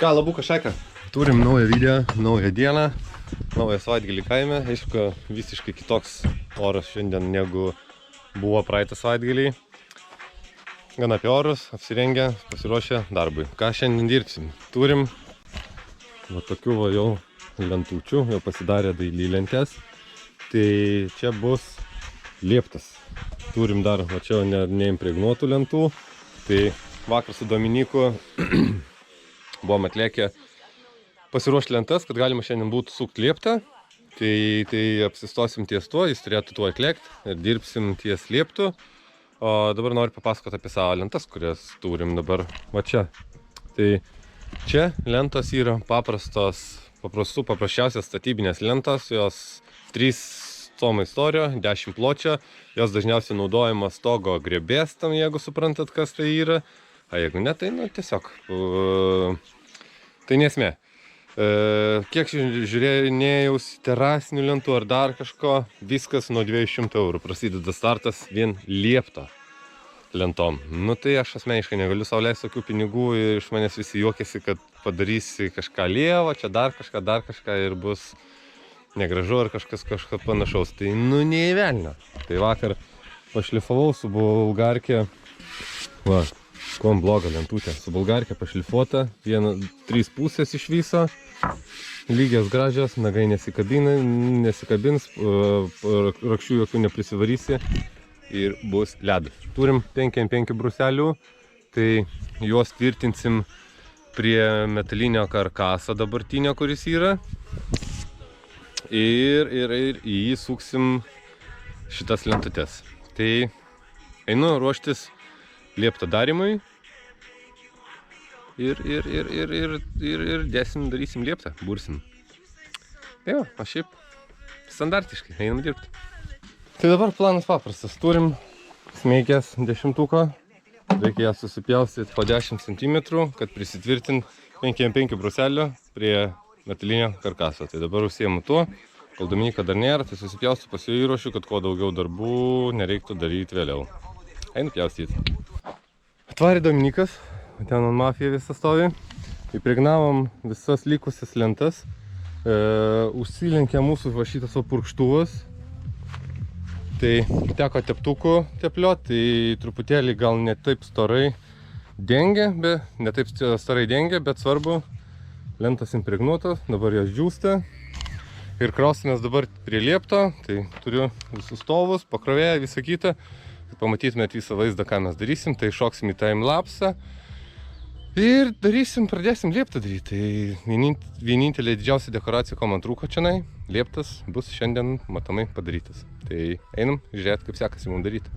Ką, Labuka Šaika? Turim naują video, naują dieną, naują savaitgalį kaime. Aišku, visiškai kitoks oras šiandien negu buvo praeitą savaitgalį. Gan apie orus, apsirengę, pasiruošę darbui. Ką šiandien dirbsim? Turim va tokių va jau lentučių, jau pasidarė daily lentės. Tai čia bus lieptas. Turim dar, va čia neimpregnuotų lentų. Tai vakar su Dominiku buvom atliekę pasiruošti lentas, kad galima šiandien būtų sukti lieptą. Tai apsistosim ties tuo, jis turėtų tuo atliekti ir dirbsim ties lieptų. O dabar noriu papasakoti apie savo lentas, kurias turim dabar va čia. Tai čia lentos yra paprasčiausias statybinės lentos, jos 3 tomai storio, 10 pločio, jos dažniausiai naudojamos stogo grėbės tam, jeigu suprantat, kas tai yra. A jeigu ne, tai tiesiog, tai nesmė. Kiek žiūrėjau terasinių lentų ar dar kažko, viskas nuo 200 eurų prasideda startas vien liepto lentom. Nu tai aš asmeniškai negaliu sau leisti tokių pinigų ir iš manęs visi juokiasi, kad padarysi kažką lievo, čia dar kažką ir bus negražu ar kažkas panašaus. Tai nei velnio. Tai vakar pašlifavau su bulgarkė, va, kuom bloga lentutė, su bulgarkė pašlifuota, 3 pusės iš viso, lygios gražios, nagai nesikabins, rakščių jokių neprisivarysi ir bus ledas. Turim 5x5 bruselių, tai juos tvirtinsim prie metalinio karkaso dabartinio, kuris yra. Ir į jį suksim šitas lentutės. Tai einu ruoštis liepto darimui ir darysim lieptą, bursim. Tai va, o šiaip standartiškai einam dirbti. Tai dabar planas paprastas. Turim smeigės 10-tuką, reikia ją susipjaustyti po 10 cm, kad prisitvirtint 5x5 bruselio prie metalinio karkaso. Tai dabar užsiemu tuo, kol Dominika dar nėra, tai susipjaustu, pas jų įruošiu, kad kuo daugiau darbų nereiktų daryti vėliau. Einu pjaustyti. Atvarė Dominikas, ten ant mafija visą stovi. Įpregnavom visas likusias lentas. Užsilenkė mūsų va šitas purkštuvas. Tai teko teptukų tepliot, tai truputėlį gal ne taip storai dengia, bet svarbu, lentas impregnuotos, dabar jos džiūsta. Ir krausimės dabar prie liepto, tai turiu visus stovus, pakrovėję, visą kitą. Kad pamatytumėt visą vaizdą, ką mes darysim, tai šoksim į timelapsą. Ir pradėsim lieptą daryti. Tai vienintelė didžiausia dekoracija, ko man trūko čionai, lieptas bus šiandien matomai padarytas. Tai einam žiūrėti, kaip sekasi mums daryti.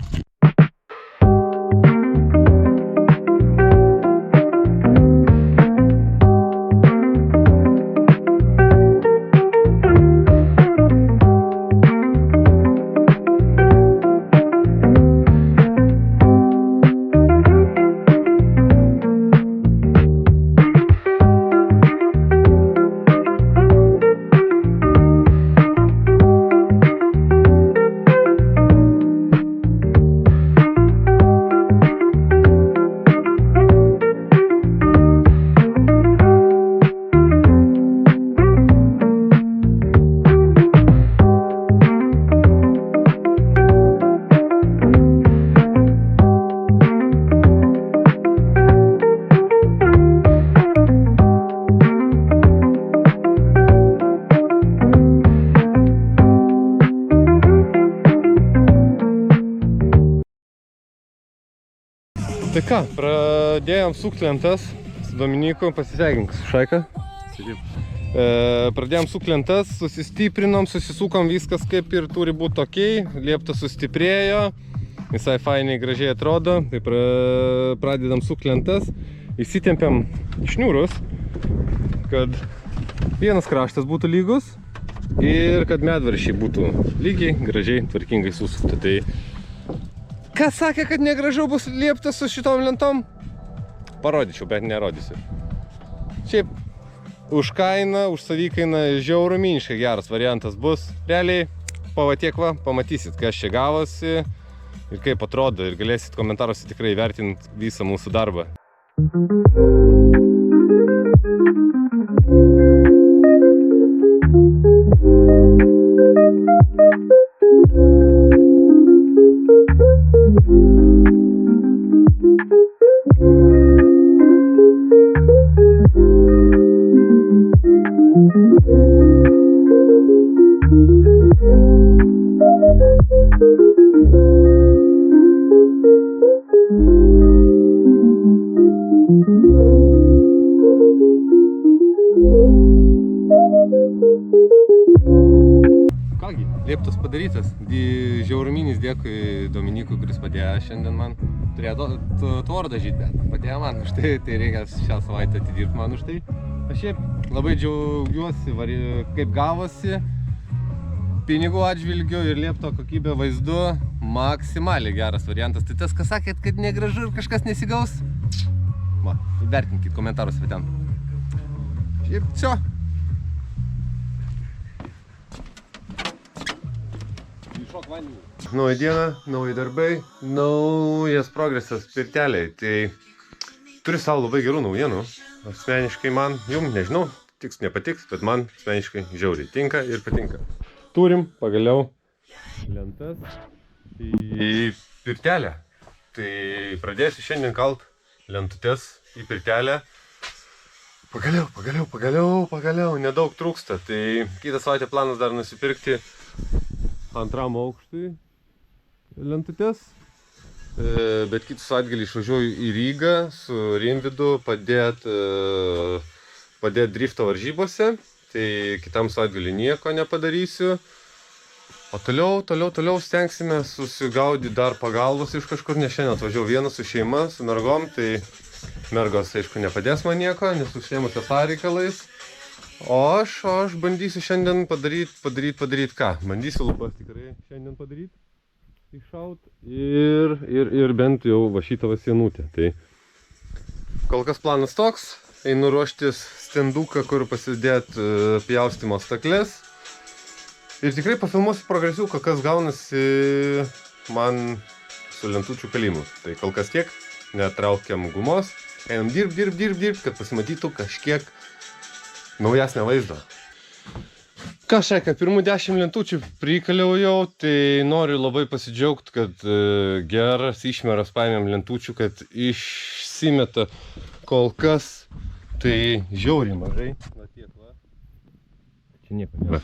Tai ką, pradėjom sukti lentas su Dominiku, pasisveikink su Šaika. Pradėjom sukti lentas, susistiprinom, susisukom, viskas kaip ir turi būti tokiai, lieptas sustiprėjo, visai fainiai gražiai atrodo. Tai pradedam sukti lentas, įsitempiam šniūrus, kad vienas kraštas būtų lygus ir kad medvaršiai būtų lygiai, gražiai, tvarkingai susukti. Tai kas sakė, kad negražiau bus lieptas su šitom lentom? Parodyčiau, bet nerodysiu. Šiaip už kainą, už savikainą žiauruminiškai geras variantas bus. Realiai, pavatiek va, pamatysit, kas čia gavosi ir kaip atrodo. Ir galėsit komentaruose tikrai vertinti visą mūsų darbą. lieptas padarytas. Žiauruminis dėkui Dominikui, kuris padėjo šiandien man. Turėjo tvorą dažyti, bet padėjo man už tai, tai reikia šią savaitę atidirbti man už tai. Aš šiaip labai džiaugiuosi, kaip gavosi. Pinigų atžvilgiu ir liepto kokybė vaizdu maksimaliai geras variantas. Tai tas, kas sakėt, kad negražu ir kažkas nesigaus, va, įvertinkit komentaruose ten. Ir все. Nauja diena, nauji darbai, naujas progresas pirteliai. Tai turiu savo labai gerų naujienų. Asmeniškai man, jum nežinau, tiks nepatiks, bet man asmeniškai žiauriai tinka ir patinka. Turim pagaliau lentas į pirtelę. Tai pradėsiu šiandien kalt lentutes į pirtelę. Pagaliau, nedaug trūksta. Tai kitą savaitę planas dar nusipirkti antram aukštui lentutes. Bet kitą savaitgalį išvažiuoju į Rygą su Rimvydu padėti drifto varžybose. Tai kitam savaitgalį nieko nepadarysiu. O toliau stengsime susigaudyti dar pagalbos iš kažkur, nes šiandien atvažiavau vienas su šeima, su mergom, tai mergos, aišku, nepadės man nieko, nes užsiėmusios reikalais. O aš bandysiu šiandien padaryti ką? Bandysiu lubas tikrai šiandien padaryti, iššaut ir bent jau va šitą va sienutę. Tai kol kas planas toks, einu ruoštis stenduką, kur pasidėti pjaustymo stakles. Ir tikrai pafilmuosiu progresiuką, kas gaunasi man su lentučių kalimu. Tai kol kas tiek, netraukiam gumos, einam dirb, kad pasimatytų kažkiek naujesnio vaizdo. Ką šaika, pirmų 10 lentučių prikaliau jau, tai noriu labai pasidžiaugti, kad geras išmeras paėmėm lentučių, kad išsimeta kol kas, tai žiauriai mažai. Na tiek, va. Čia nieko nėra.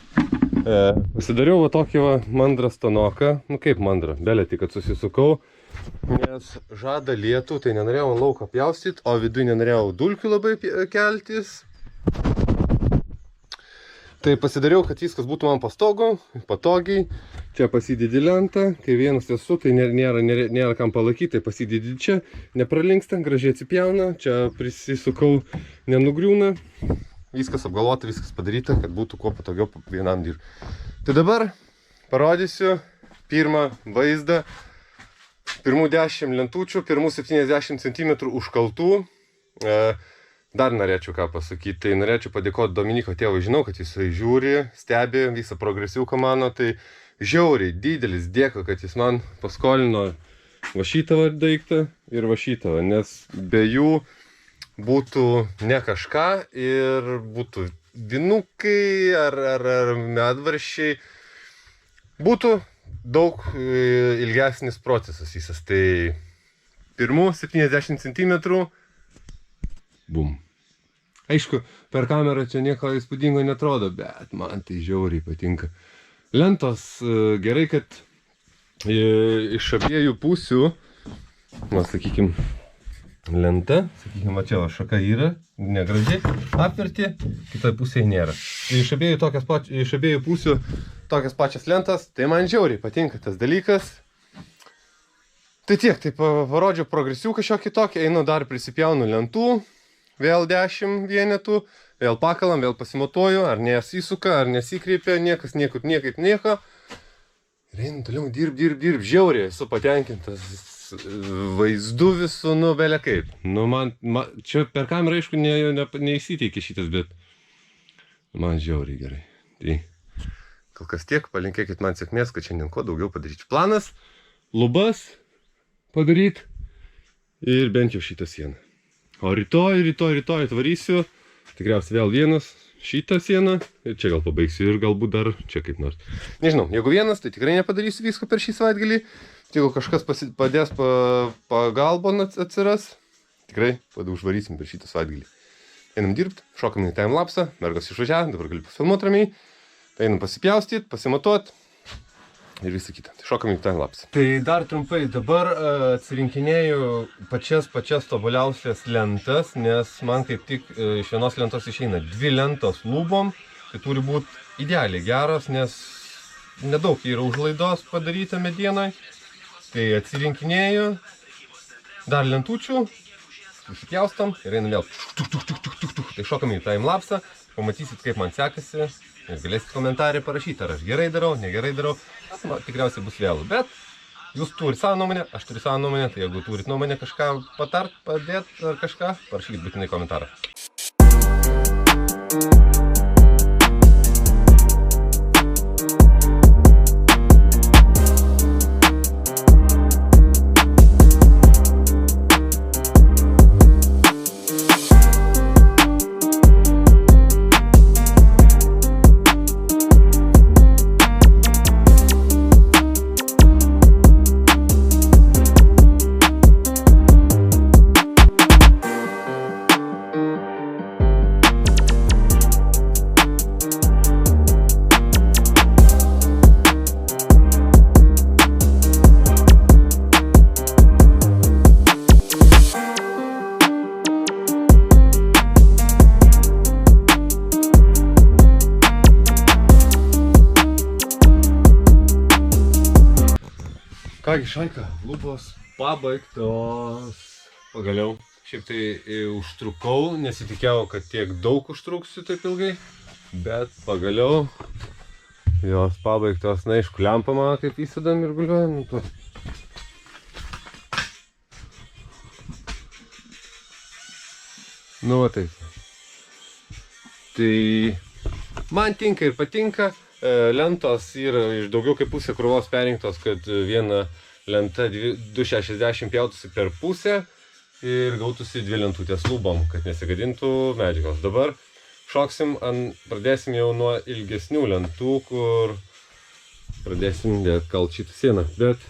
Pasidariau va tokį va mandrą stanoką, nu kaip mandrą, belė tik, kad susisukau, nes žada lietų, tai nenorėjau lauką pjaustyti, o vidui nenorėjau dulkių labai keltis. Tai pasidariau, kad viskas būtų man patogiai, čia pasidedi lentą, kai vienas esu, tai nėra kam palaikyti, tai pasidedi čia, nepralinksta, gražiai atsipjauna, čia prisisukau, nenugriūna. Viskas apgalvota, viskas padaryta, kad būtų kuo patogiau vienam dirbti. Tai dabar parodysiu pirmą vaizdą, pirmų 10 lentučių, pirmų 70 cm užkaltų. Dar norėčiau ką pasakyti, tai norėčiau padėkoti Dominiko tėvui, žinau, kad jisai žiūri, stebi visą progresiuką mano, tai žiauriai didelis dėkui, kad jis man paskolino va šitą daiktą ir va šitą, nes be jų būtų ne kažką ir būtų vinukai ar medvaršiai. Būtų daug ilgesnis procesas visas. Tai pirmų 70 cm. Bum. Aišku, per kamerą čia nieko įspūdingo netrodo, bet man tai žiauriai patinka. Lentos gerai, kad iš abiejų pusių, na, sakykim, lenta, sakykime, čia šaka yra, negražiai, apverti, kitoje pusėje nėra. Iš abiejų pusių tokias pačias lentas, tai man žiauriai patinka tas dalykas. Tai tiek, tai parodžiau progresiuką šiokį tokį, einu dar prisipjaunu lentų, vėl 10 vienetų, vėl pakalam, vėl pasimatuoju, ar nesisuka, ar nesikreipia, niekas niekaip nieko. Ir einu toliau dirb, žiauriai, esu patenkintas vaizdu visų, nu, belia kaip. Nu, man čia per kamerą, aišku, neįsiteikė šitas, bet man žiauriai gerai. Tai kol kas tiek, palinkėkit man sėkmės, kad šiandien kuo daugiau padaryčiau. Planas, lubas padaryti ir bent jau šitą sieną. O rytoj atvarysiu, tikriausiai vėl vienas šitą sieną ir čia gal pabaigsiu ir galbūt dar čia kaip nors. Nežinau, jeigu vienas, tai tikrai nepadarysiu visko per šį savaitgalį. Jeigu kažkas padės pagalbon atsiras, tikrai užvarysim per šitą savaitgalį. Einam dirbti, šokam į timelapsą, mergos išvažiavo, dabar galiu pafilmuoti ramiai. Tai einam pasipjaustyti, pasimatuoti ir visą kitą. Tai šokam į timelapsą. Tai dar trumpai, dabar atsirinkinėju pačias tobuliausias lentas, nes man kaip tik iš vienos lentos išeina 2 lentos lubom. Tai turi būti idealiai geros, nes nedaug yra užlaidos padaryta medienoj. Tai atsirinkinėju, dar lentučių, susipjaustam ir einam vėl. Tai šokam į timelapsą, pamatysit, kaip man sekasi ir galėsit komentarį parašyti, ar aš gerai darau, negerai darau. Tikriausiai bus vėlų, bet jūs turit savo nuomonę, aš turiu savo nuomonę, tai jeigu turit nuomonę kažką patart, padėt ar kažką, parašykit būtinai komentarą. Kągi šaika, lubos pabaigtos. Pagaliau. Šiaip tai užtrukau, nesitikėjau, kad tiek daug užtruksiu taip ilgai. Bet pagaliau jos pabaigtos. Na, aišku, lempą man kaip įsidam ir guliuojam. Nu, va taip. Tai man tinka ir patinka. Lentos yra iš daugiau kaip pusę krūvos perinktos, kad viena lenta 2,60 pjautųsi per pusę ir gautųsi 2 lentutės lubom, kad nesigadintų medžiagos. Dabar šoksim, pradėsim jau nuo ilgesnių lentų, kur pradėsim kalt šitą sieną. Bet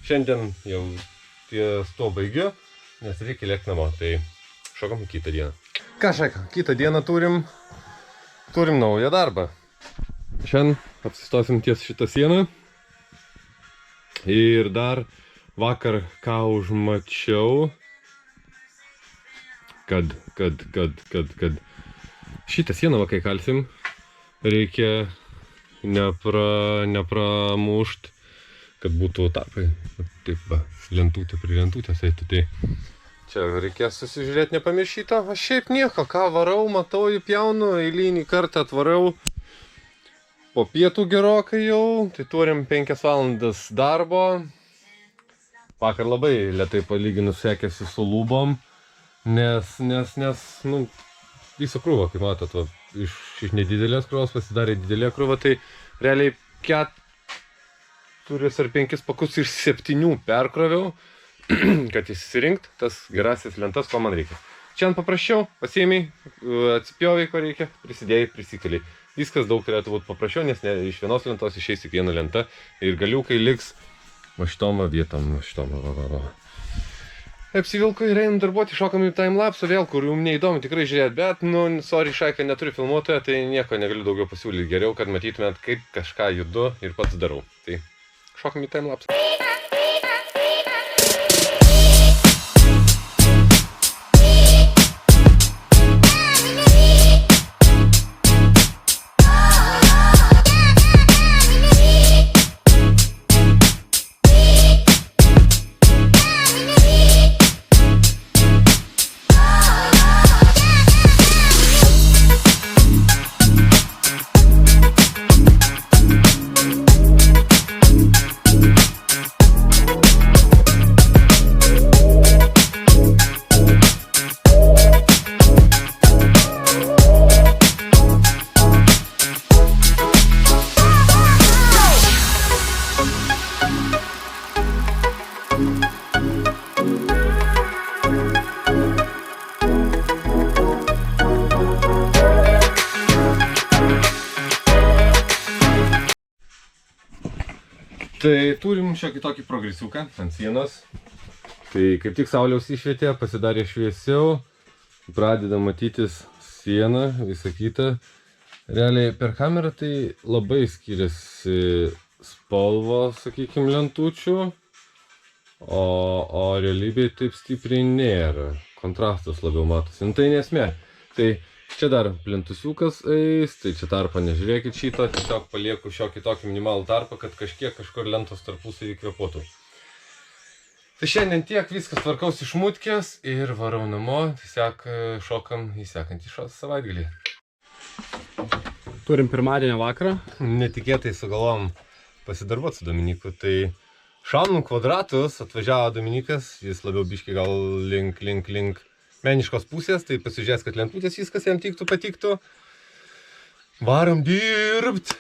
šiandien jau ties to baigiu, nes reikia lėkti namo, tai šokam kitą dieną. Ką šaika, kitą dieną turim naują darbą. Šiandien apsistosim ties šitą sieną ir dar vakar ką užmačiau, kad šitą sieną va kai kalsim reikia nepramušt, kad būtų tarpai, taip va, lentutė prie lentutės eitų, tai čia reikės susižiūrėti nepamiršyto, aš šiaip nieko, ką varau, matau, įpjaunu, eilinį kartą atvarau. Po pietų gerokai jau, tai turim 5 valandas darbo. Vakar labai lėtai palyginus sekėsi su lubom, nes nu, visą krūvą, kaip matot, va, iš nedidelės krūvos pasidarė didelė krūva, tai realiai 4 ar 5 pakus iš 7 perkroviau, kad įsirinkt tas gerasis lentas, ko man reikia. Šiandien paprasčiau, pasiėmiai, atsipjovai, ko reikia, prisidėjai, prisikeliai. Viskas daug turėtų būti paprasčiau, nes iš vienos lentos išeis tik viena lenta ir galiukai liks va šitom vietom, va. Apsivilko ir einam darbuoti, šokam į timelapsą vėl, kur jums neįdomu tikrai žiūrėti, bet, nu, sorry, šaika, neturiu filmuotojo, tai nieko negaliu daugiau pasiūlyti. Geriau, kad matytumėt, kaip kažką judu ir pats darau. Tai šokam į timelapsą. Tai turim šiokį tokį progresiuką ant sienos. Tai kaip tik saulės išvietė, pasidarė šviesiau, pradeda matytis siena, visa kita. Realiai per kamerą tai labai skiriasi spalvos, sakykime, lentučių, o realybėje taip stipriai nėra. Kontrastas labiau matosi. Tai nesmė. Tai Čia dar plintusiukas eis, tai čia tarpą nežiūrėkit šito, tiesiog palieku šiokį tokį minimalų tarpą, kad kažkur lentos tarpusavį kvėpuotų. Tai šiandien tiek, viskas tvarkaus iš mutkės ir varau namo, tiesiog šokam į sekantį savaitgalį. Turim pirmadienio vakarą. Netikėtai sugalvom pasidarbuoti su Dominiku, tai šaunam kvadratus, atvažiavo Dominikas, jis labiau biški gal link meniškos pusės, tai pasižiūrės, kad lentutės viskas jam patiktų. Varom dirbt!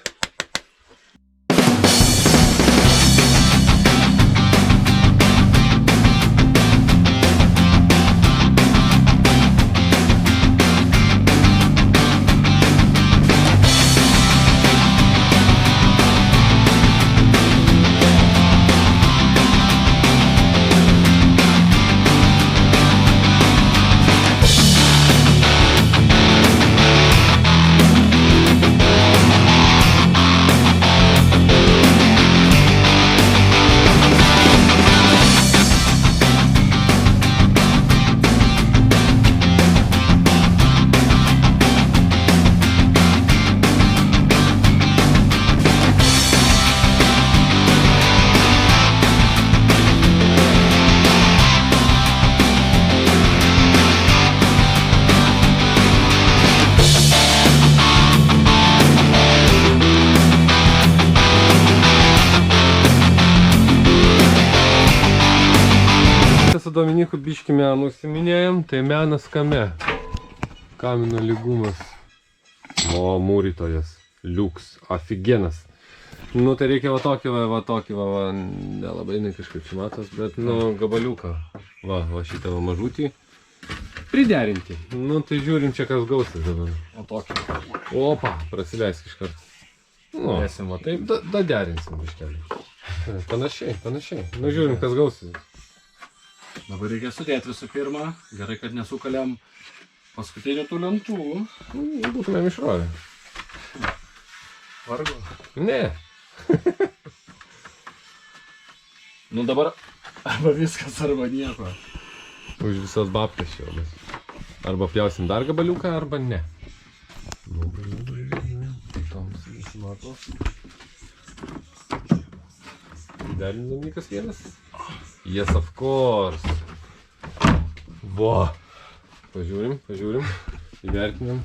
Su Dominiku biškį menų užsiminėjom, tai menas kame. Kamino lygumas. O, mūrytojas. Liuks. Afigenas. Nu, tai reikia va tokį, nelabai ne kažkaip čia matos, bet, nu, gabaliuką. Va šitą mažutį. Priderinti. Nu, tai žiūrim čia, kas gausis dabar. O tokį. Opa, prasileisk iš karto. Nu, Dėsim va taip. Derinsim biškelį. Panašiai. Nu, žiūrim, kas gausis. Dabar reikia sudėti visų pirma. Gerai, kad nesukalėm paskutinių tų lentų. Būtumėm išrovę. Vargu. Ne. Nu dabar arba viskas, arba nieko. Už visas babkas čia. Arba pjausim dar gabaliuką, arba ne. Nu, toms nesimato. Derinim Dominikas vienas? Yes, of course. Va. Pažiūrim. Įvertinam.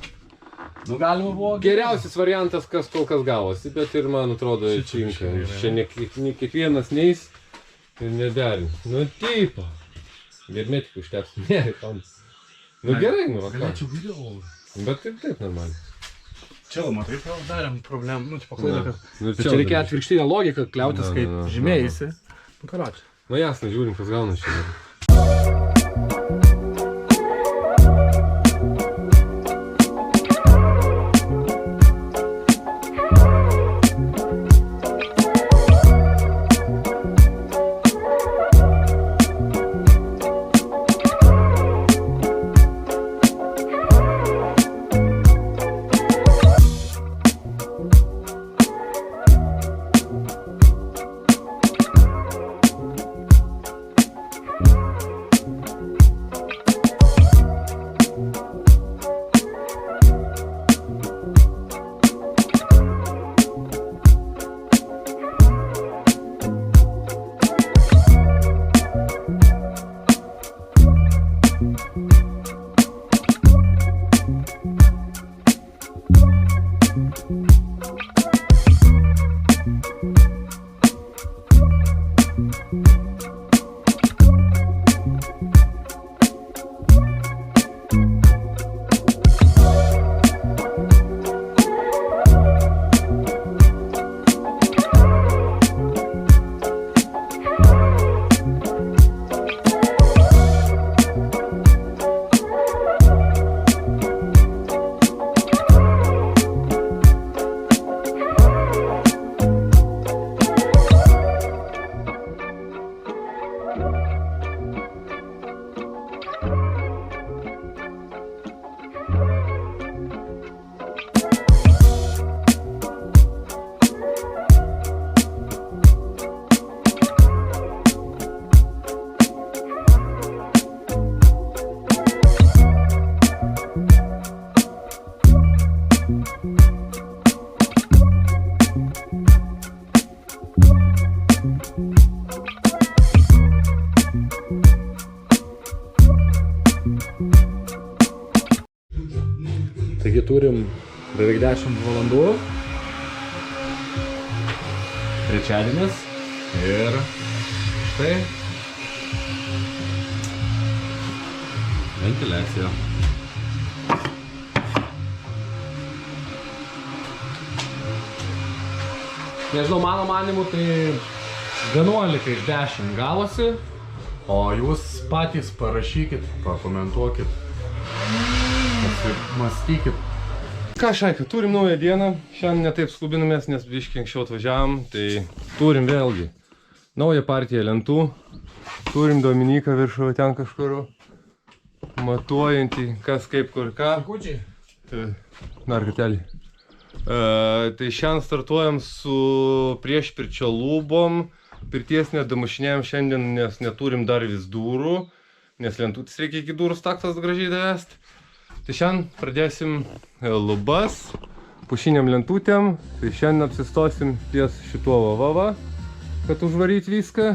Nu galima buvo. Geriausias variantas, kas kol kas gavosi, bet ir man atrodo činka. Čia ne kiekvienas neis ir nederins. Nu taip. Germetikų užteps. Ne, tam. Nu gerai, nu va. Galėčiau video. Bet taip normaliai. Čia matai, darėm problemą. Nu, čia paklaidą, kad... Nu, Bet čia reikia atvirkštinę logiką kliautis, kaip žymėjaisi. Nu karačiai. Nu jasna, žiūrim, kas gaunas čia. turim beveik 10 valandų. Trečiadienis. Ir štai ventiliacija. Nežinau, mano manimu, tai 11 iš 10 gavosi, o jūs patys parašykit, pakomentuokit, mąstykit. Ką, Šaika, turim naują dieną, šiandien netaip skubinamės, nes biškį anksčiau atvažiavom, tai turim vėlgi naują partiją lentų, turim Dominiką viršuje ten kažkur, matuojantį, kas kaip kur ką. Tai, dar kartelį. Tai šiandien startuojam su priešpirčio lubom, pirties nedamušinėjom šiandien, nes neturim dar vis durų, nes lentutis reikia iki durų staktas gražiai davest. Tai šiandien pradėsim lubas, pušiniam lentutėm, tai šiandien apsistosim ties šituo vavava, kad užvaryt viską.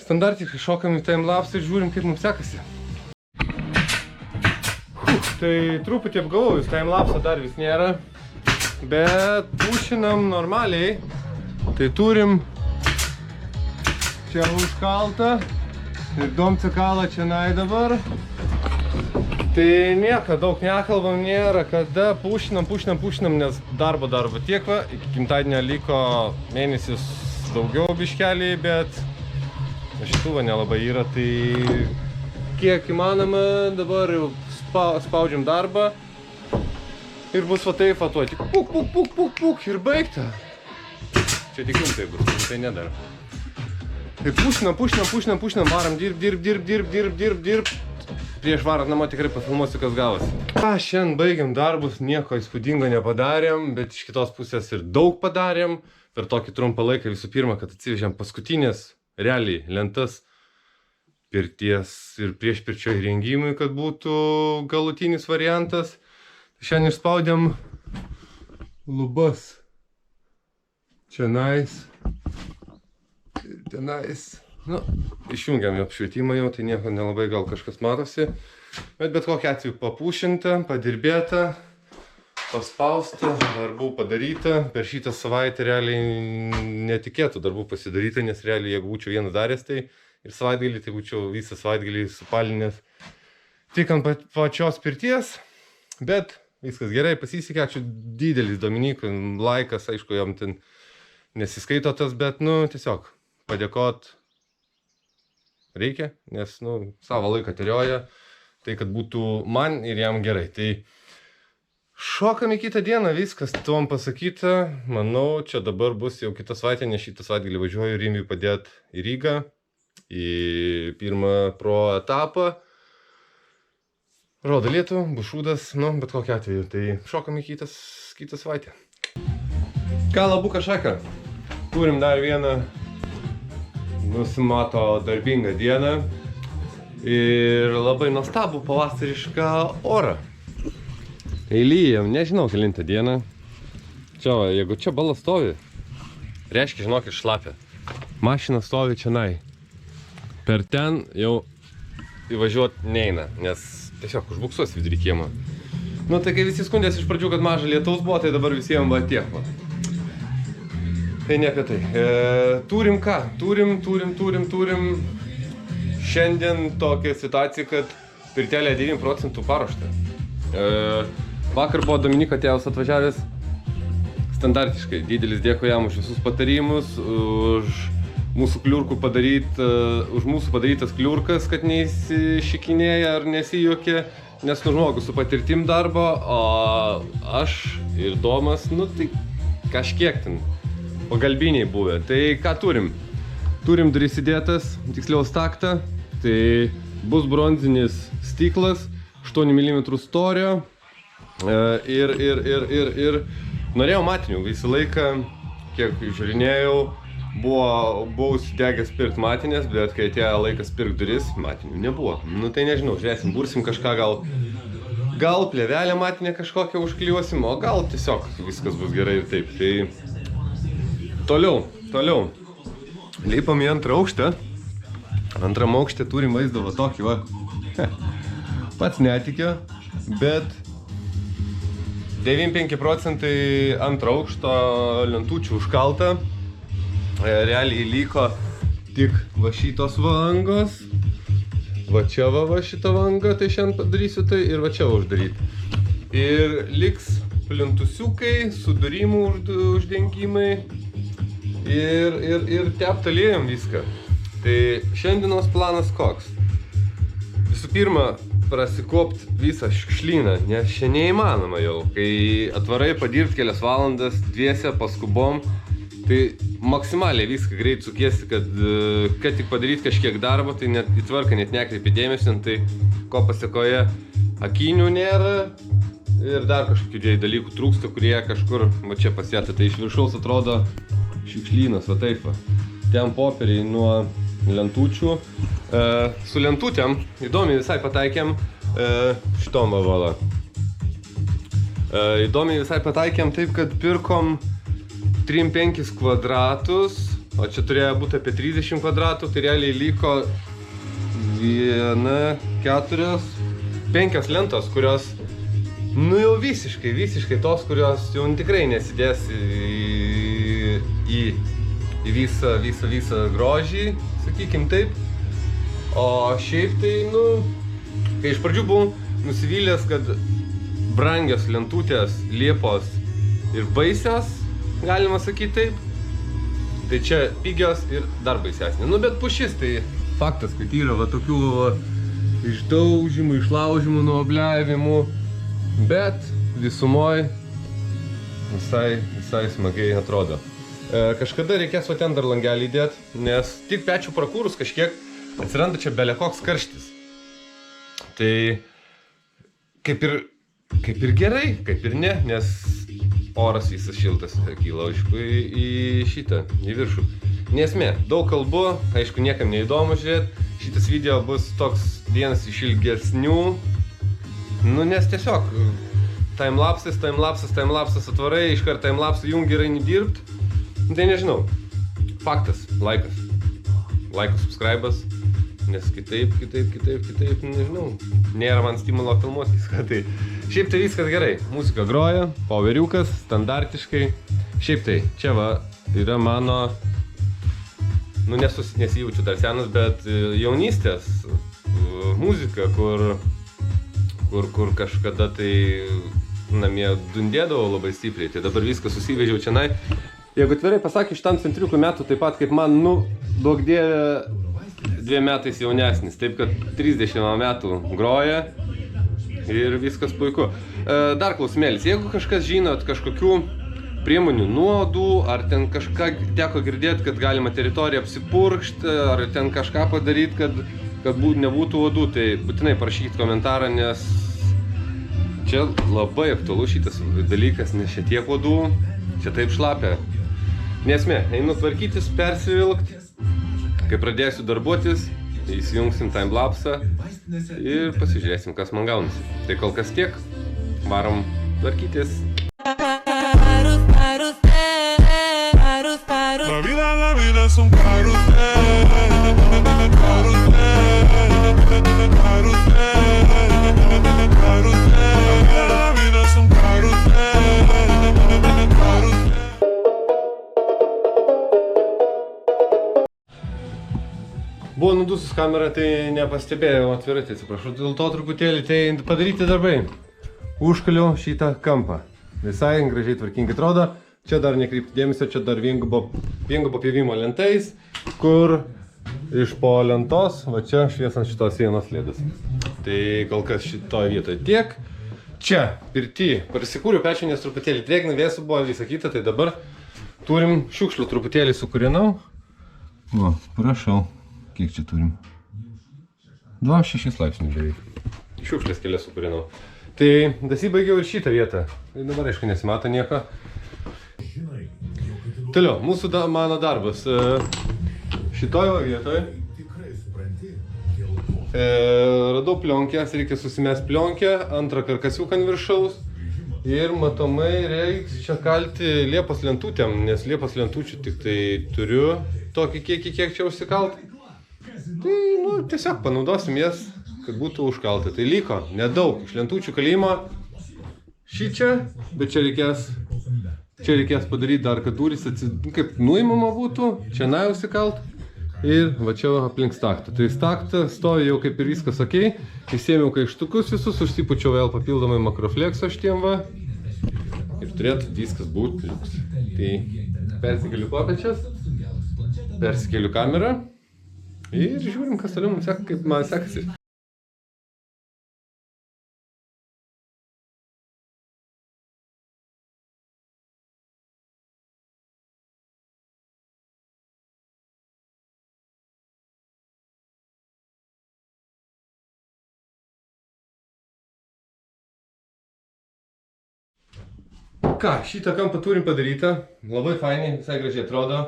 Standartiškai šokam į timelapsą ir žiūrim, kaip mums sekasi. Tai truputį apgalvojus, timelapso dar vis nėra, bet pušinam normaliai. Tai turim čia užkaltą ir domcikalą čianai dabar. Tai nieko, daug nekalbam nėra, kada pušinam, nes darbo tiek va, iki gimtadienio liko mėnesis daugiau biškelį, bet šitų va nelabai yra, tai kiek įmanoma dabar jau spaudžiam darbą ir bus va taip va tuo, tik puk ir baigta. Čia tik jums tai bus, tai nedara. Tai pušinam, varam dirb. Prieš varant namo tikrai pafilmuosiu, kas gavosi. Šiandien baigiam darbus, nieko įspūdingo nepadarėm, bet iš kitos pusės ir daug padarėm. Per tokį trumpą laiką visų pirma, kad atsivežėm paskutinės realiai lentas pirties ir priešpirčio įrengimui, kad būtų galutinis variantas. Šiandien išspaudėm lubas čianais ir tenais. Nu, išjungiam apšvietimą jau, tai nieko nelabai gal kažkas matosi. Bet kokiu atveju papušinta, padirbėta, paspausta, darbų padaryta. Per šitą savaitę realiai netikėtų darbų pasidaryta, nes realiai jeigu būčiau vienas daręs, tai ir savaitgalį, tai būčiau visą savaitgalį supalinęs tik ant pačios pirties, bet viskas gerai, pasisekė, ačiū didelis Dominikui, laikas, aišku, jam ten nesiskaito tas, bet, nu, tiesiog padėkot reikia, nes, nu, savo laiką terioja, tai kad būtų man ir jam gerai. Tai šokam į kitą dieną, viskas tuom pasakyta, manau, čia dabar bus jau kitą savaitę, nes šitą savaitgalį važiuoju Rimui padėti į Rygą, į pirmą pro etapą. Rodo lietų, bus šūdas, nu, bet kokiu atveju, tai šokam į kitą savaitę. Ką labuka Šaka? Turim dar vieną nusimato darbingą dieną ir labai nuostabų pavasarišką orą. Lyjam, nežinau kelintą dieną. Čia va, jeigu čia bala stovi, reiškia, žinokit, šlapia. Mašina stovi čianai. Per ten jau įvažiuot neina, nes tiesiog užbuksuos vidury kiemą. Nu tai kai visi skundės iš pradžių, kad maža lietaus buvo, tai dabar visiems va tiek va. Tai ne apie tai. Turim ką? Turim. Šiandien tokia situacija, kad pirtelė 9% paruošta. Vakar buvo Dominika tėvas atvažiavęs standartiškai. Didelis dėkui jam už visus patarimus, už mūsų kliurkų už mūsų padarytas kliurkas, kad neįsišikinėja ar nesijuokė, nes nu žmogus su patirtim darbo, o aš ir Domas, nu tai kažkiek ten pagalbiniai buvę. Tai ką turim? Turim duris įdėtas, tiksliau staktą, tai bus bronzinis stiklas, 8 mm storio ir norėjau matinių visą laiką, kiek žiūrinėjau, buvau užsidegęs pirkt matinės, bet kai atėjo laikas pirkt duris, matinių nebuvo. Nu tai nežinau, žiūrėsim, bursim kažką, gal plėvelę matinę kažkokią užklijuosim, o gal tiesiog viskas bus gerai ir taip. Tai toliau. Leipam į antrą aukštą. Antram aukšte turim vaizdą va tokį va. Pats netikiu, bet 95 procentai antro aukšto lentučių užkalta. Realiai liko tik va šitos vangos. Va čia va šitą vangą, tai šiandien padarysiu tai ir va čia uždaryti. Ir liks plintusiukai, sudurimų uždengimai ir teptalėjom viską. Tai šiandienos planas koks? Visų pirma, prasikopti visą šiukšlyną, nes čia neįmanoma jau. Kai atvarai padirbti kelias valandas, dviese paskubom, tai maksimaliai viską greit sukiesi, kad tik padaryti kažkiek darbo, tai net į tvarką net nekreipi dėmesio, tai ko pasiekoje akinių nėra ir dar kažkokių dalykų trūksta, kurie kažkur va čia pasėta. Tai iš viršaus atrodo šiukšlynas, va taip va. Ten popieriai nuo lentučių. Su lentutėm įdomiai visai pataikėm šitom vavala. Įdomiai visai pataikėm taip, kad pirkom 3-5 kvadratus, o čia turėjo būti apie 30 kvadratų, tai realiai liko 1, 4, 5 lentos, kurios, nu jau visiškai tos, kurios jau tikrai nesidės į visą grožį, sakykim taip. O šiaip tai, nu, kai iš pradžių buvau nusivylęs, kad brangios lentutės, liepos ir baisios, galima sakyti taip, tai čia pigios ir dar baisesnė. Nu, bet pušis, tai faktas, kad yra va tokių išdaužimų, išlaužimų, nuobliavimų, bet visumoj visai smagiai atrodo. Kažkada reikės va ten dar langelį įdėti, nes tik pečių prakūrus kažkiek atsiranda čia belekoks karštis. Tai kaip ir gerai, kaip ir ne, nes oras visas šiltas kyla, aišku, į viršų. Nesmė, daug kalbu, aišku, niekam neįdomu žiūrėti. Šitas video bus toks vienas iš ilgesnių, nu nes tiesiog timelapsas atvarai, iškart timelapsą jungi ir eini dirbt. Tai nežinau, faktas, laikas, subscribas, nes kitaip, nežinau, nėra man stimulo filmuoti viską, tai šiaip tai viskas gerai, muzika groja, poweriukas, standartiškai, šiaip tai, čia va yra mano, nu nesijaučiu dar senas, bet jaunystės muzika, kur kažkada tai namie dundėdavau labai stipriai, tai dabar viską susivežiau čianai. Jeigu atvirai pasakius, šitam centriukų metų taip pat kaip man, nu, duok dieve 2 metais jaunesnis, taip kad 30 metų groja ir viskas puiku. Dar klausimėlis, jeigu kažkas žinot kažkokių priemonių nuodų, ar ten kažką teko girdėti, kad galima teritoriją apsipurkšti, ar ten kažką padaryti, kad nebūtų uodų, tai būtinai parašykit komentarą, nes čia labai aktualus šitas dalykas, nes čia tiek uodų, čia taip šlapia. Nesmė, einu tvarkytis, persivilkti, kai pradėsiu darbuotis, įsijungsim timelapsą ir pasižiūrėsim, kas man gaunasi. Tai kol kas tiek, varom tvarkytis. La vida es un carrusel, Buvo nudusus kamera, tai nepastebėjau, atvirai, tai atsiprašau, dėl to truputėlį tai padaryti darbai. Užkaliau šitą kampą. Visai gražiai tvarkingai atrodo. Čia dar nekreipti dėmesio, čia dar viengubo pjovimo lentais, kur iš po lentos, va čia šviesant šitos sienos lėdas. Tai kol kas šitoje vietoje tiek. Čia, pirty, prasikūriau pečių, nes truputėlį drėgna, vėsų buvo, visą kitą, tai dabar turim šiukšlių truputėlį sukūrinau. Va, prašau. Kiek čia turim? 2-6 laipsnių beveik. Šiukšlės kelias sukūrinau. Tai dasibaigiau ir šitą vietą. Dabar aišku nesimato nieko. Toliau, mano darbas. Šitoje vietoje radau plionkės, reikia susimest plionkę, antrą karkasiuką ant viršaus. Ir matomai reiks čia kalti liepos lentutėm, nes liepos lentučių tik tai turiu tokį kiekį, kiek čia užsikalt. Tai, nu, tiesiog panaudosim jas, kad būtų užkalta. Tai liko nedaug iš lentučių kalimo šį čia, bet čia reikės padaryti dar, kad durys kaip nuimama būtų, čia užsikalt ir va čia aplink staktą. Tai staktą stovi jau kaip ir viskas ok, įsėmiau kaištukus visus, užsipučiau vėl papildomai makroflexo šitiem va ir turėtų viskas būti liuks. Tai persikeliu papečias, persikeliu kamerą ir žiūrim, kas toliau mums seka, kaip man sekasi. Ką, šitą kampą turim padarytą, labai fainiai, visai gražiai atrodo,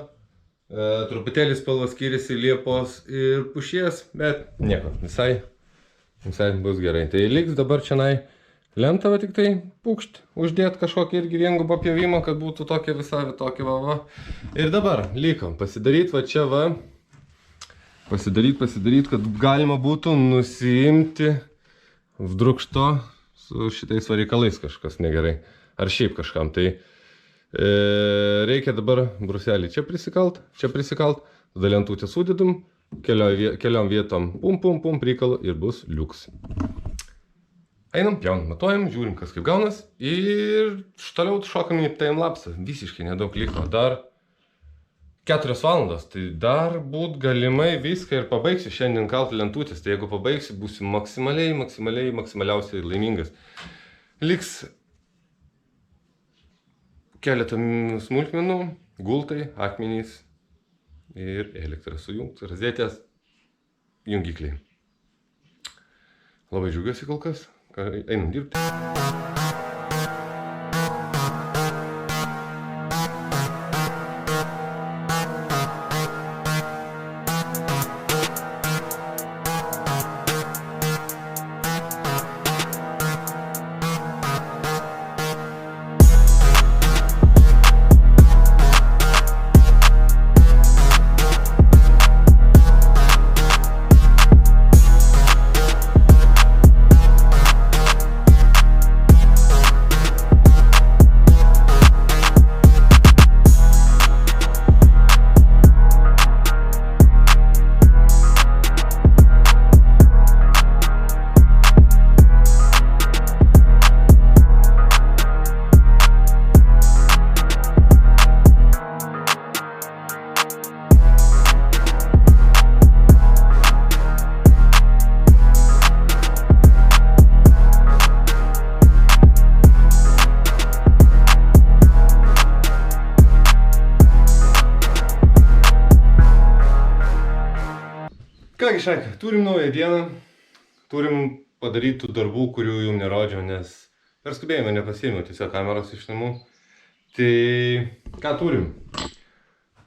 truputėlį spalvos skiriasi liepos ir pušies, bet nieko, visai bus gerai. Tai liks dabar čianai lentą, va tik tai pūkšt, uždėt kažkokį irgi viengubą pjovimą, kad būtų tokia visai tokia va. Ir dabar likom pasidaryt va čia va, pasidaryt, kad galima būtų nusiimti vdrukšto su šitais reikalais kažkas negerai. Ar šiaip kažkam, tai reikia dabar bruselį čia prisikalt, tada lentutę sudedam, keliom vietom pum, prikalu ir bus liuks. Einam, pjaunam, matuojam, žiūrim, kas kaip gaunas ir toliau šokam į timelapsą, visiškai nedaug liko, dar 4 valandos, tai dar būt galimai viską ir pabaigsiu šiandien kalt lentutės, tai jeigu pabaigsiu, būsiu maksimaliausiai laimingas. Liks keletą smulkmenų, gultai, akmenys ir elektra sujungt, rozetės, jungikliai. Labai džiaugiuosi kol kas, einam dirbti. Kągi šaika, turim naują dieną, turim padarytų darbų, kurių jums nerodžiau, nes per skubėjimą nepasiėmiau tiesiog kameros iš namų. Tai ką turim?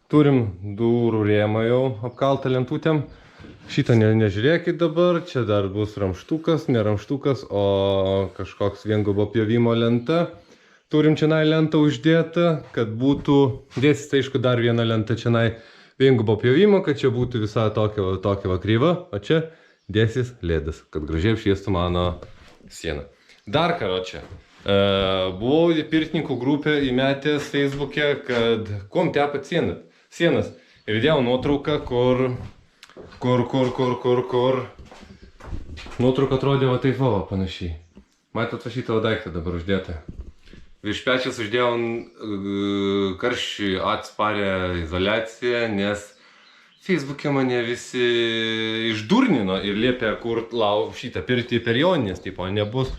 Turim durų rėmą jau apkaltą lentutėm. Šitą nežiūrėkit dabar, čia dar bus ramštukas, ne ramštukas, o kažkoks viengubo pjovimo lenta. Turim čianai lentą uždėtą, kad būtų, dėsis aišku dar vieną lentą čianai viengubo pjovimo, kad čia būtų visa tokia va kryva, o čia dėsis lėdas, kad gražiai apšviestų mano sieną. Dar karočią, buvau į pirtininkų grupę įmetęs Facebook'e, kad kuom tepat sienas. Ir įdėjau nuotrauką, kur nuotrauka atrodė va taip va panašiai. Matot va šitą daiktą dabar uždėtą. Virš pečiaus uždėjau karščiui atsparę izoliaciją, nes Facebook'e mane visi išdurnino ir liepė kurt šitą pirtį per joninės, tipo, nebus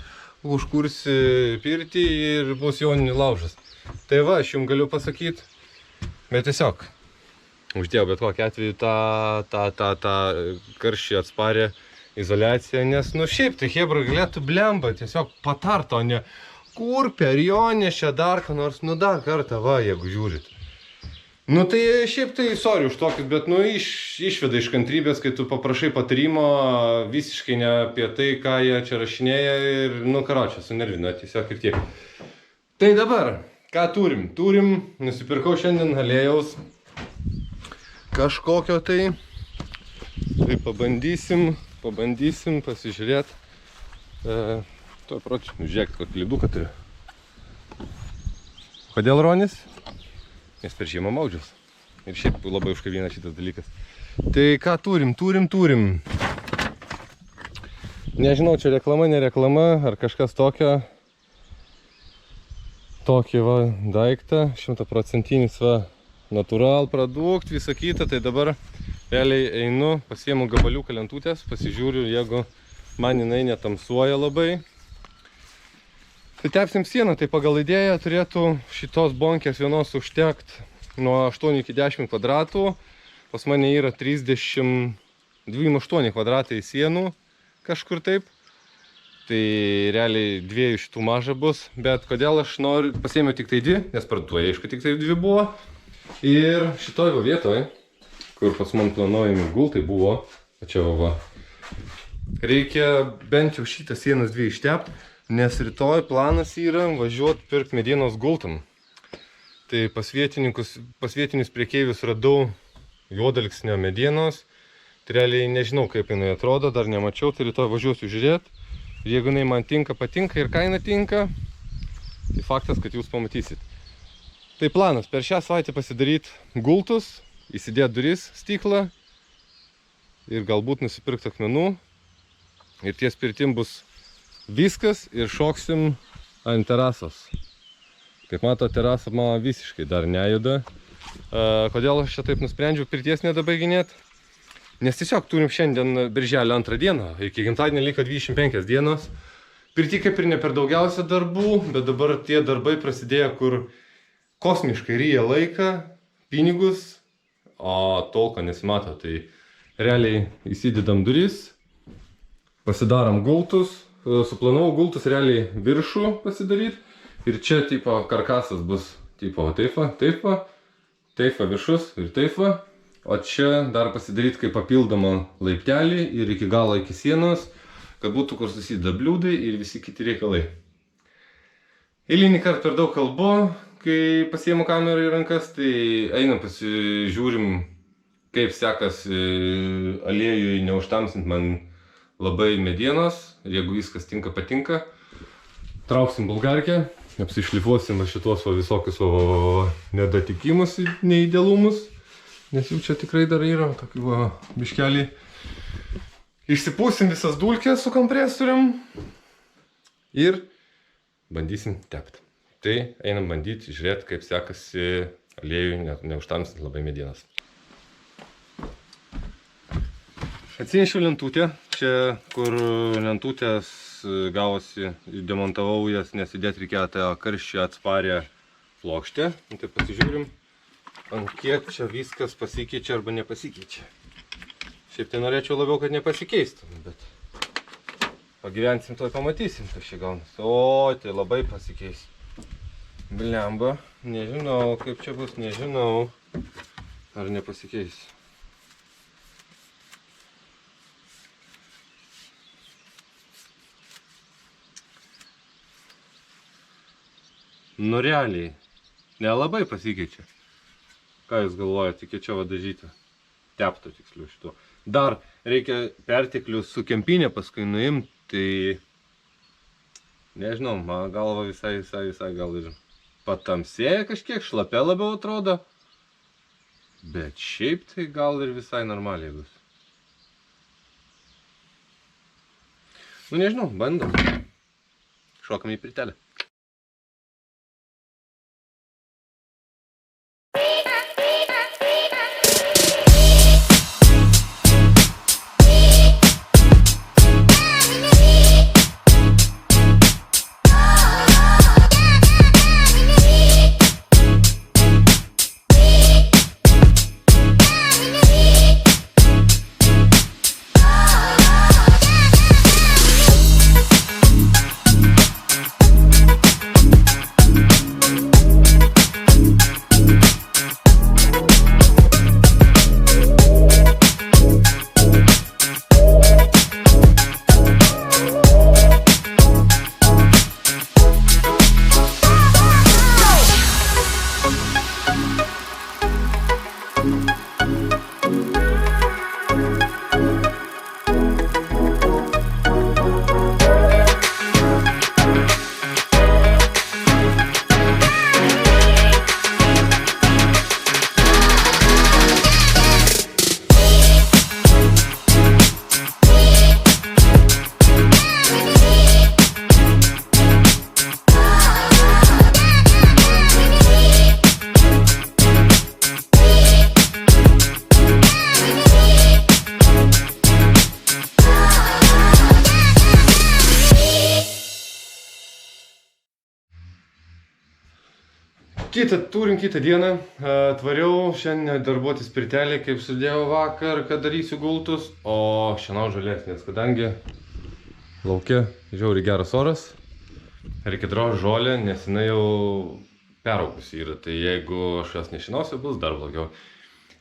užkursi pirtį ir bus joninių laužas. Tai va, aš jums galiu pasakyti, bet tiesiog uždėjau bet kokį atveju tą karščiui atsparę izoliaciją, nes nu šiaip tai hebra galėtų blemba, tiesiog patart, o ne kur per jonės čia dar ką nors, nu dar kartą va, jeigu žiūrit. Nu tai šiaip tai sorry už tokius, bet nu išveda iš kantrybės, kai tu paprašai patarimo visiškai ne apie tai, ką jie čia rašinėja ir nu karočią sunervina tiesiog ir tiek. Tai dabar, ką turim? Turim, nusipirkau šiandien aliejaus kažkokio tai pabandysim pasižiūrėti. Tuo pročiu, žiūrėk, kokį liduką turiu. Kodėl Ronis? Nes per žiemą maudžiaus. Ir šiaip labai užkabina šitas dalykas. Tai ką turim? Turim. Nežinau, čia reklama, nereklama, ar kažkas tokio. Tokį va daiktą, 100% va natural produkt, visą kitą. Tai dabar realiai einu, pasiemu gabaliuką lentutės, pasižiūriu, jeigu man jinai netamsuoja labai. Tai tepsim sieną, tai pagal idėją turėtų šitos bonkės vienos užtekt nuo 8 iki 10 kvadratų. Pas mane yra 28 kvadratai sienų, kažkur taip. Tai realiai 2 šitų maža bus, bet kodėl aš noriu, pasiėmiau tik tai 2, nes parduotuvėje aišku tik tai 2 buvo. Ir šitoj vietoj, kur pas man planuojami gultai buvo, čia va, reikia bent jau šitą sienas 2 ištepti, nes rytoj planas yra važiuoti pirkti medienos gultam. Tai pas vietinius priekeivius radau juodalksnio medienos. Tai realiai nežinau, kaip jinai atrodo, dar nemačiau, tai rytoj važiuosiu žiūrėti. Jeigu jinai man patinka ir kaina tinka, tai faktas, kad jūs pamatysit. Tai planas, per šią savaitę pasidaryti gultus, įsidėti duris, stiklą ir galbūt nusipirkti akmenų. Ir ties pirtim bus viskas ir šoksim ant terasos. Kaip mato, terasa mano visiškai dar nejuda. Kodėl aš čia taip nusprendžiau pirties nedabaiginėti? Nes tiesiog turim šiandien birželio 2 dieną, iki gimtadienio liko 25 dienos. Pirty kaip ir ne per daugiausia darbų, bet dabar tie darbai prasidėjo, kur kosmiškai ryja laiką, pinigus, o tolko nesimato. Tai realiai įsidedam duris, pasidarom gultus, suplanavau gultus realiai viršų pasidaryti. Ir čia tipo karkasas bus tipo taip va viršus ir taip va. O čia dar pasidaryti kaip papildomą laiptelį ir iki galo iki sienos, kad būtų kur susideda bliūdai ir visi kiti reikalai. Eilinį kartą per daug kalbu, kai pasiimu kamerą į rankas, tai einam pasižiūrim, kaip sekasi aliejui neužtamsint man labai medienos. Jeigu viskas patinka, trauksim bulgarkę, apsišlifuosim šitos visokius nedatikimus, neidealumus. Nes jų čia tikrai dar yra, tokį va biškelį. Išsipūsim visas dulkės su kompresorium ir bandysim tepti. Tai einam bandyti, žiūrėti, kaip sekasi aliejui neužtamsint labai medienos. Atsinešiau lentutę, čia kur lentutės gavosi, demontavau jas, nes įdėti reikėjo tą karščią atsparę plokštę. Tai pasižiūrim, ant kiek čia viskas pasikeičia arba nepasikeičia. Šiaip tai norėčiau labiau, kad nepasikeistų, bet pagyvensim, toj pamatysim, kas čia gaunas. O, tai labai pasikeis. Blemba, nežinau, kaip čia bus, nežinau, ar nepasikeis. Nu realiai, nelabai pasikeičia. Ką jūs galvojate, iki čia va dažyti? Tepto tiksliau šito. Dar reikia perteklius su kempinė paskui nuimti, tai nežinau, man galva visai gal ir patamsėja kažkiek, šlapia labiau atrodo. Bet šiaip tai gal ir visai normaliai bus. Nu nežinau, bandom. Šokam į pirtelę. Turim kitą dieną. Tvariau šiandien darbuotis pirtelį, kaip sudėjau vakar, kad darysiu gultus. O šiandien žalesnės, kadangi laukia žiauriai geras oras. Reikia drožti žolę, nes jinai jau peraugusi yra. Tai jeigu aš jos nešinosiu, bus dar blogiau.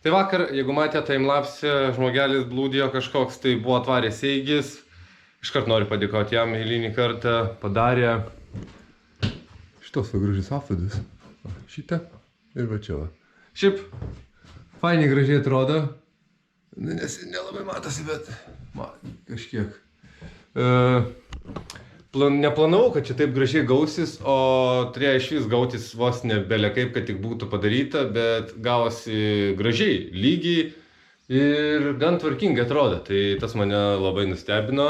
Tai vakar, jeigu matėte timelapse, žmogelis blūdėjo kažkoks, tai buvo atvaręs eigis. Iškart noriu padėkoti jam eilinį kartą. Padarė šitos va gražius apvadus. Šitą ir va čia va. Šiaip, fainiai gražiai atrodo. Nes nelabai matosi, bet kažkiek. Neplanavau, kad čia taip gražiai gausis, o turėjo iš vis gautis vos ne belė kaip, kad tik būtų padaryta, bet gavosi gražiai, lygiai ir gan tvarkingai atrodo. Tai tas mane labai nustebino.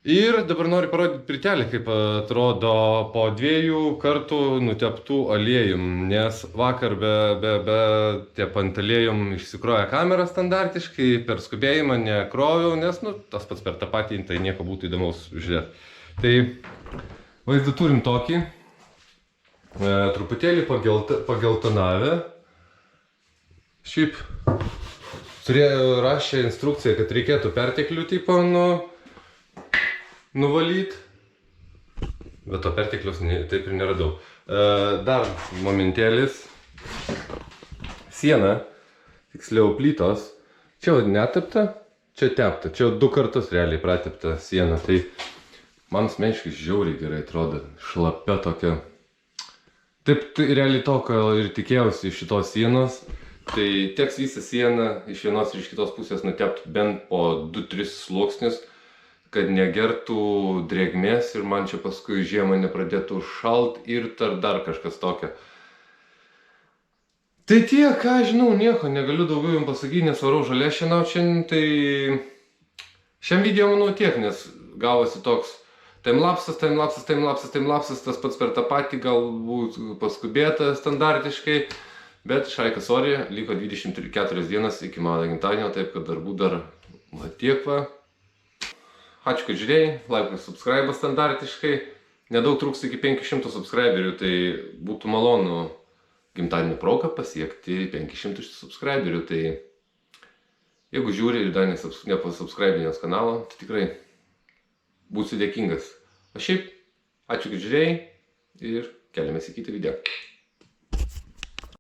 Ir dabar noriu parodyti pirtelį, kaip atrodo po 2 kartų nuteptų aliejum, nes vakar be tepant aliejum išsikroja kamerą standartiškai, per skubėjimą nekroviau, nes tas pats per tą patį, tai nieko būtų įdomaus žiūrėti. Tai vaizdą turim tokį, truputėlį pageltonavę. Šiaip rašė instrukciją, kad reikėtų perteklių tipo nuvalyti, bet to perteklius taip ir neradau. Dar momentėlis. Siena, tiksliau plytos. Čia netepta, čia tepta. Čia 2 kartus realiai pratepta siena. Tai man asmeniškai žiauriai gerai atrodo. Šlapia tokia. Taip, tai realiai to, ką ir tikėjausi iš šitos sienos. Tai teks visą sieną iš vienos ir iš kitos pusės nutepti bent po 2-3 sluoksnius, kad negertų drėgmės ir man čia paskui žiemą nepradėtų šalt ir dar kažkas tokio. Tai tiek, ką žinau, nieko, negaliu daugiau jums pasakyti, nes varau žalė šiandien, tai šiam video manau tiek, nes gavosi toks timelapsas, tas pats per tą patį, galbūt paskubėta standartiškai, bet šaika sorry, liko 24 dienas iki mano gimtadienio, taip kad darbų dar tiek va. Ačiū, kad žiūrėjai, laikas, subscribe standartiškai, nedaug trūksta iki 500 subscriberių, tai būtų malonu gimtadienio proga pasiekti 500 subscriberių, tai jeigu žiūri ir dar nepasubscribinės kanalą, tai tikrai būsiu dėkingas. O šiaip, ačiū, kad žiūrėjai ir keliamės į kitą video.